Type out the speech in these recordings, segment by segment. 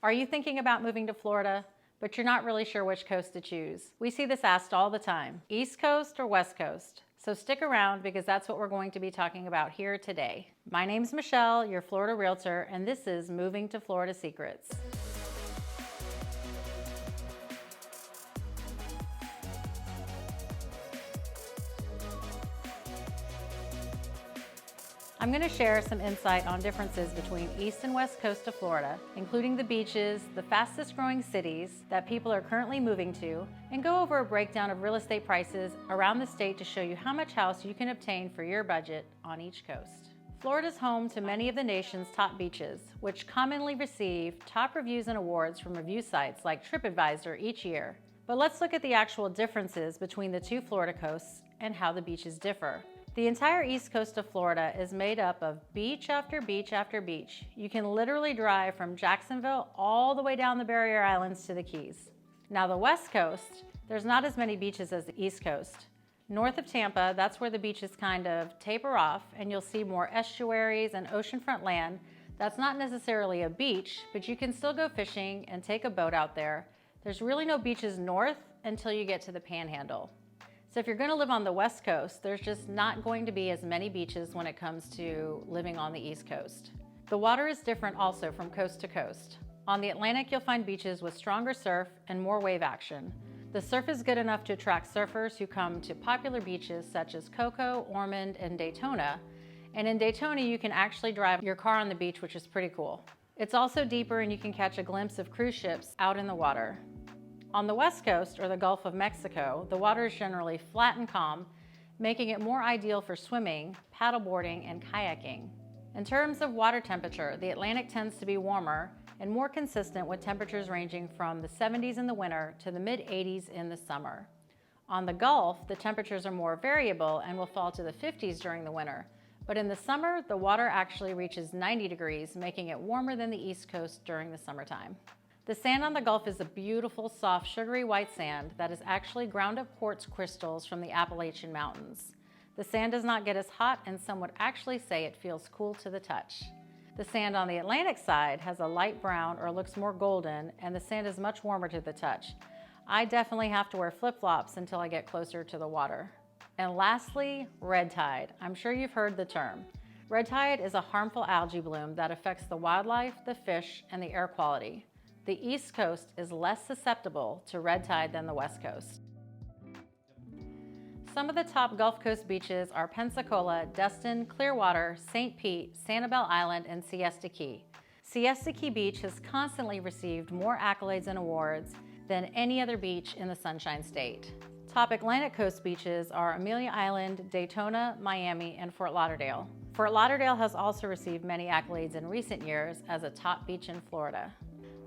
Are you thinking about moving to Florida, but you're not really sure which coast to choose? We see this asked all the time, East Coast or West Coast? So stick around because that's what we're going to be talking about here today. My name's Michelle, your Florida Realtor, and this is Moving to Florida Secrets. I'm going to share some insight on differences between East and West Coast of Florida, including the beaches, the fastest growing cities that people are currently moving to, and go over a breakdown of real estate prices around the state to show you how much house you can obtain for your budget on each coast. Florida is home to many of the nation's top beaches, which commonly receive top reviews and awards from review sites like TripAdvisor each year. But let's look at the actual differences between the two Florida coasts and how the beaches differ. The entire east coast of Florida is made up of beach after beach after beach. You can literally drive from Jacksonville all the way down the Barrier Islands to the Keys. Now the west coast, there's not as many beaches as the east coast. North of Tampa, that's where the beaches kind of taper off and you'll see more estuaries and oceanfront land. That's not necessarily a beach, but you can still go fishing and take a boat out there. There's really no beaches north until you get to the Panhandle. So if you're going to live on the West Coast, there's just not going to be as many beaches when it comes to living on the East Coast. The water is different also from coast to coast. On the Atlantic, you'll find beaches with stronger surf and more wave action. The surf is good enough to attract surfers who come to popular beaches such as Cocoa, Ormond, and Daytona. And in Daytona, you can actually drive your car on the beach, which is pretty cool. It's also deeper and you can catch a glimpse of cruise ships out in the water. On the West Coast, or the Gulf of Mexico, the water is generally flat and calm, making it more ideal for swimming, paddleboarding, and kayaking. In terms of water temperature, the Atlantic tends to be warmer and more consistent with temperatures ranging from the 70s in the winter to the mid-80s in the summer. On the Gulf, the temperatures are more variable and will fall to the 50s during the winter, but in the summer, the water actually reaches 90 degrees, making it warmer than the East Coast during the summertime. The sand on the Gulf is a beautiful, soft, sugary white sand that is actually ground up quartz crystals from the Appalachian Mountains. The sand does not get as hot, and some would actually say it feels cool to the touch. The sand on the Atlantic side has a light brown or looks more golden, and the sand is much warmer to the touch. I definitely have to wear flip-flops until I get closer to the water. And lastly, red tide. I'm sure you've heard the term. Red tide is a harmful algae bloom that affects the wildlife, the fish, and the air quality. The East Coast is less susceptible to red tide than the West Coast. Some of the top Gulf Coast beaches are Pensacola, Destin, Clearwater, St. Pete, Sanibel Island, and Siesta Key. Siesta Key Beach has constantly received more accolades and awards than any other beach in the Sunshine State. Top Atlantic Coast beaches are Amelia Island, Daytona, Miami, and Fort Lauderdale. Fort Lauderdale has also received many accolades in recent years as a top beach in Florida.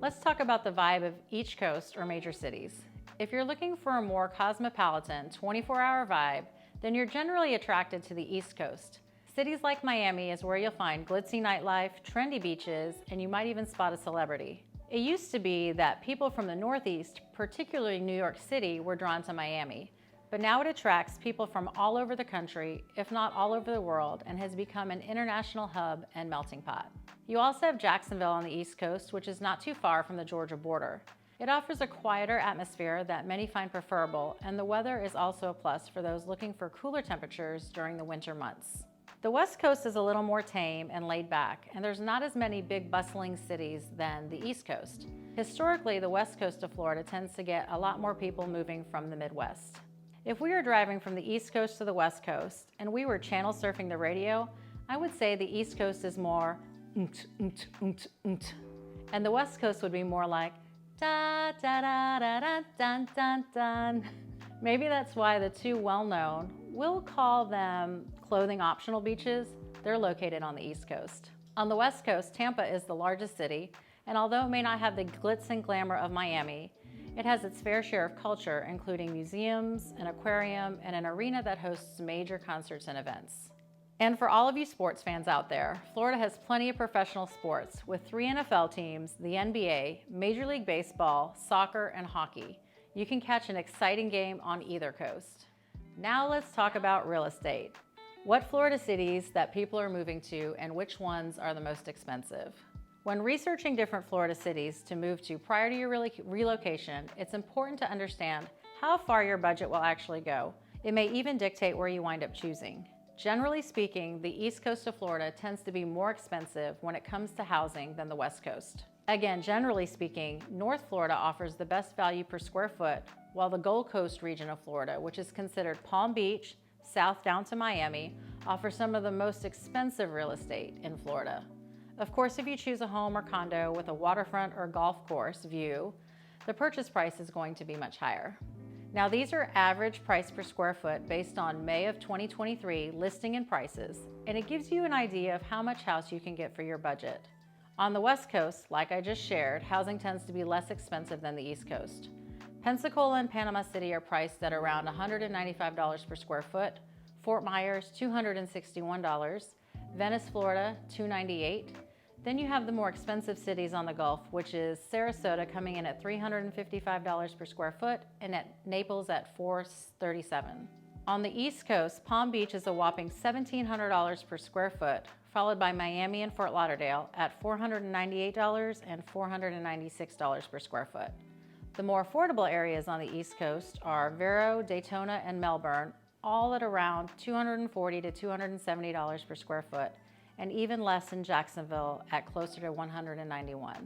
Let's talk about the vibe of each coast or major cities. If you're looking for a more cosmopolitan 24-hour vibe, then you're generally attracted to the East Coast. Cities like Miami is where you'll find glitzy nightlife, trendy beaches, and you might even spot a celebrity. It used to be that people from the Northeast, particularly New York City, were drawn to Miami. But now it attracts people from all over the country, if not all over the world, and has become an international hub and melting pot. You also have Jacksonville on the East Coast, which is not too far from the Georgia border. It offers a quieter atmosphere that many find preferable, and the weather is also a plus for those looking for cooler temperatures during the winter months. The West Coast is a little more tame and laid back, and there's not as many big bustling cities than the East Coast. Historically, the West Coast of Florida tends to get a lot more people moving from the Midwest. If we were driving from the East Coast to the West Coast and we were channel surfing the radio, I would say the East Coast is more and the West Coast would be more like da da da da da dun dun dun. Maybe that's why the two well-known, we'll call them clothing optional beaches, they're located on the East Coast. On the West Coast, Tampa is the largest city, and although it may not have the glitz and glamour of Miami, it has its fair share of culture, including museums, an aquarium, and an arena that hosts major concerts and events. And for all of you sports fans out there, Florida has plenty of professional sports with 3 NFL teams, the NBA, Major League Baseball, soccer, and hockey. You can catch an exciting game on either coast. Now let's talk about real estate. What Florida cities that people are moving to and which ones are the most expensive? When researching different Florida cities to move to prior to your relocation, it's important to understand how far your budget will actually go. It may even dictate where you wind up choosing. Generally speaking, the East Coast of Florida tends to be more expensive when it comes to housing than the West Coast. Again, generally speaking, North Florida offers the best value per square foot, while the Gold Coast region of Florida, which is considered Palm Beach, south down to Miami, offers some of the most expensive real estate in Florida. Of course, if you choose a home or condo with a waterfront or golf course view, the purchase price is going to be much higher. Now, these are average price per square foot based on May of 2023 listing and prices, and it gives you an idea of how much house you can get for your budget. On the West Coast, like I just shared, housing tends to be less expensive than the East Coast. Pensacola and Panama City are priced at around $195 per square foot, Fort Myers $261, Venice, Florida $298. Then you have the more expensive cities on the Gulf, which is Sarasota coming in at $355 per square foot and at Naples at $437. On the East Coast, Palm Beach is a whopping $1,700 per square foot, followed by Miami and Fort Lauderdale at $498 and $496 per square foot. The more affordable areas on the East Coast are Vero, Daytona, and Melbourne, all at around $240 to $270 per square foot, and even less in Jacksonville at closer to $191.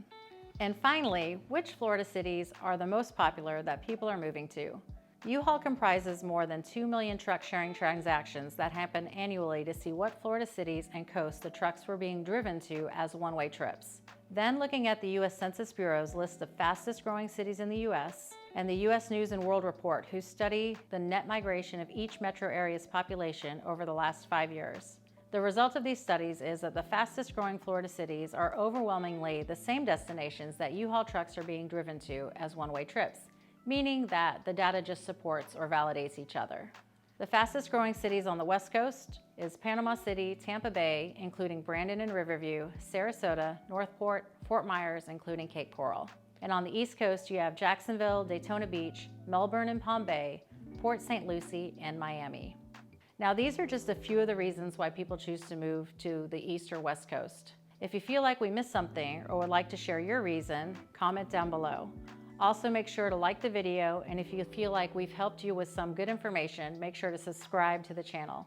And finally, which Florida cities are the most popular that people are moving to? U-Haul comprises more than 2 million truck sharing transactions that happen annually to see what Florida cities and coasts the trucks were being driven to as one-way trips. Then looking at the U.S. Census Bureau's list of fastest growing cities in the U.S. and the U.S. News and World Report, who study the net migration of each metro area's population over the last 5 years. The result of these studies is that the fastest growing Florida cities are overwhelmingly the same destinations that U-Haul trucks are being driven to as one-way trips, meaning that the data just supports or validates each other. The fastest growing cities on the West Coast is Panama City, Tampa Bay, including Brandon and Riverview, Sarasota, Northport, Fort Myers, including Cape Coral. And on the East Coast, you have Jacksonville, Daytona Beach, Melbourne and Palm Bay, Port St. Lucie, and Miami. Now, these are just a few of the reasons why people choose to move to the East or West Coast. If you feel like we missed something or would like to share your reason, comment down below. Also, make sure to like the video, and if you feel like we've helped you with some good information, make sure to subscribe to the channel,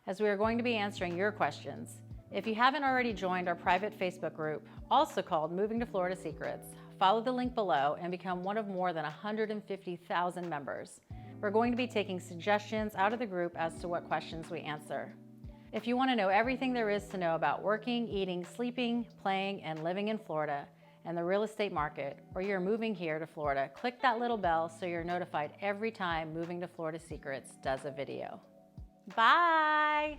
as we are going to be answering your questions. If you haven't already joined our private Facebook group, also called Moving to Florida Secrets, follow the link below and become one of more than 150,000 members. We're going to be taking suggestions out of the group as to what questions we answer. If you want to know everything there is to know about working, eating, sleeping, playing, and living in Florida, and the real estate market, or you're moving here to Florida, click that little bell so you're notified every time Moving to Florida Secrets does a video. Bye!